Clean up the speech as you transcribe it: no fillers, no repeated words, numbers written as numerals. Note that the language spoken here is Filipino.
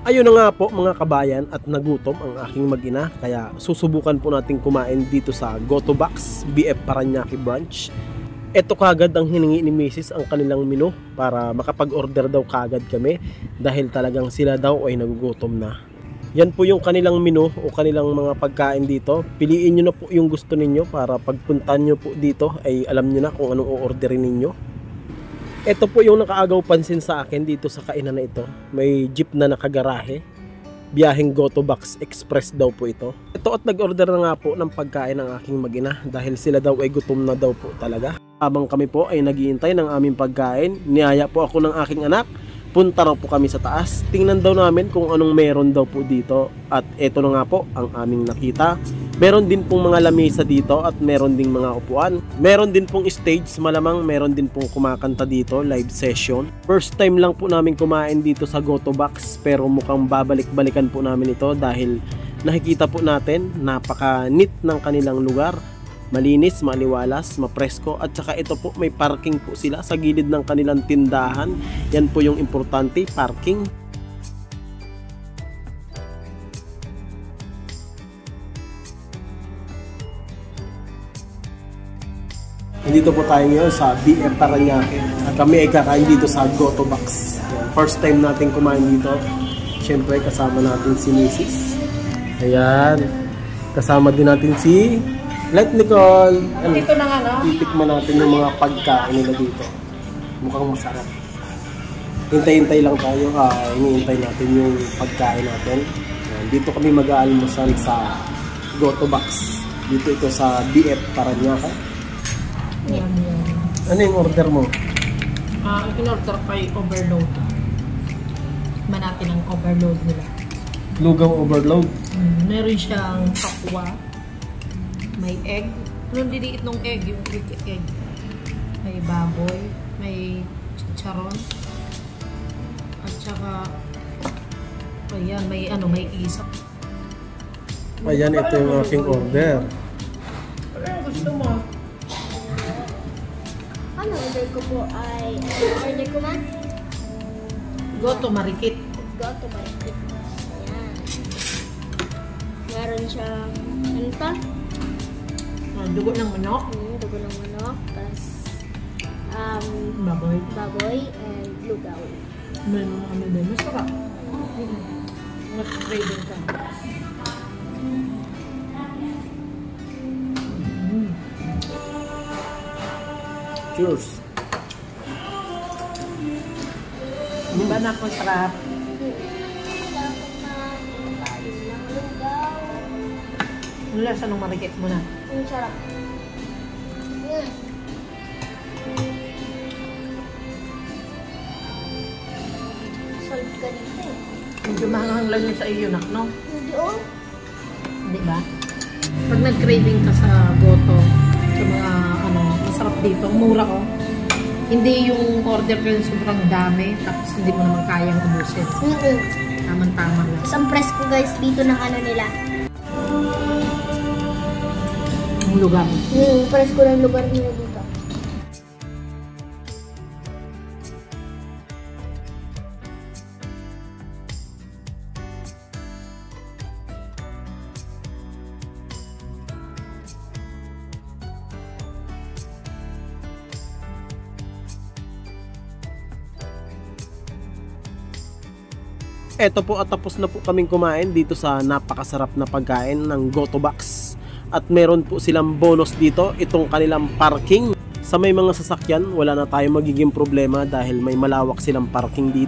Ayun na nga po mga kabayan, at nagutom ang aking mag-ina, kaya susubukan po natin kumain dito sa Goto Box BF Paranaque branch. Ito kagad ang hiningi ni Mrs. ang kanilang menu para makapag-order daw kagad kami dahil talagang sila daw ay nagugutom na. Yan po yung kanilang menu o kanilang mga pagkain dito. Piliin nyo na po yung gusto ninyo para pagpuntahan nyo po dito ay alam nyo na kung anong o-orderin ninyo. Ito po yung nakaagaw pansin sa akin dito sa kainan na ito. May jeep na nakagarahe. Biyaheng Goto Box Express daw po ito. Ito at nag-order na nga po ng pagkain ng aking mag-ina dahil sila daw ay gutom na daw po talaga. Habang kami po ay naghihintay ng aming pagkain, niyaya po ako ng aking anak. Punta raw po kami sa taas. Tingnan daw namin kung anong meron daw po dito. At ito na nga po ang aming nakita. Meron din pong mga lamesa dito at meron ding mga upuan. Meron din pong stage, malamang meron din pong kumakanta dito, live session. First time lang po namin kumain dito sa Goto Box pero mukhang babalik-balikan po namin ito dahil nakikita po natin napaka-neat ng kanilang lugar. Malinis, maliwalas, mapresko at saka ito po may parking po sila sa gilid ng kanilang tindahan. Yan po yung importante, parking. Dito po tayo ngayon sa BF Paranaque at kami ay kakain dito sa Goto Box. First time natin kumain dito. Siyempre kasama natin si Mrs. Ayan. Kasama din natin si Let Nicole. Dito na nga, no? Titikman natin yung mga pagkain nila dito. Mukhang masarap. Hintay-hintay lang tayo. Hinihintay natin yung pagkain natin. Dito kami mag-aalmusal sa Goto Box. Dito ito sa BF Paranaque. Ano yung order mo? Ang in-order ko ay overload. Natin ang overload nila. Lugaw overload? Meron siyang pakwa. May egg. Anong diliit ng egg? Yung egg. May baboy. May chicharon. At saka ayan, may isak. Ayan, ito yung aking order. Ano gusto mo? Ano order ko po ay, order ko man? Goto marikit. Goto marikit. Ayan. Meron siyang, ano pa? Dugo ng manok. Dugo ng manok. Tapos, Baboy. And lugaw. May mga ano din. Masarap. Mas craving ka. Cheers! Di ba na ako sarap? Ano lasa nung marikit mo na? Ang sarap. Salt ka dito eh. Medyo mahanghang lang yun sa iyo, nak, no? Hindi oh. Di ba? Pag nag-craving ka sa goto, sa mga masarap dito, mura oh. Hindi yung order ko yung sobrang dami, tapos hindi mo naman kayang ubusin. Tama-tama lang. Tapos ang press ko guys dito ng ano nila. Yung lugar. Press ko ng lugar nila dito. Eto po at tapos na po kaming kumain dito sa napakasarap na pagkain ng Goto Box. At meron po silang bonus dito, itong kanilang parking. Sa may mga sasakyan, wala na tayong magiging problema dahil may malawak silang parking dito.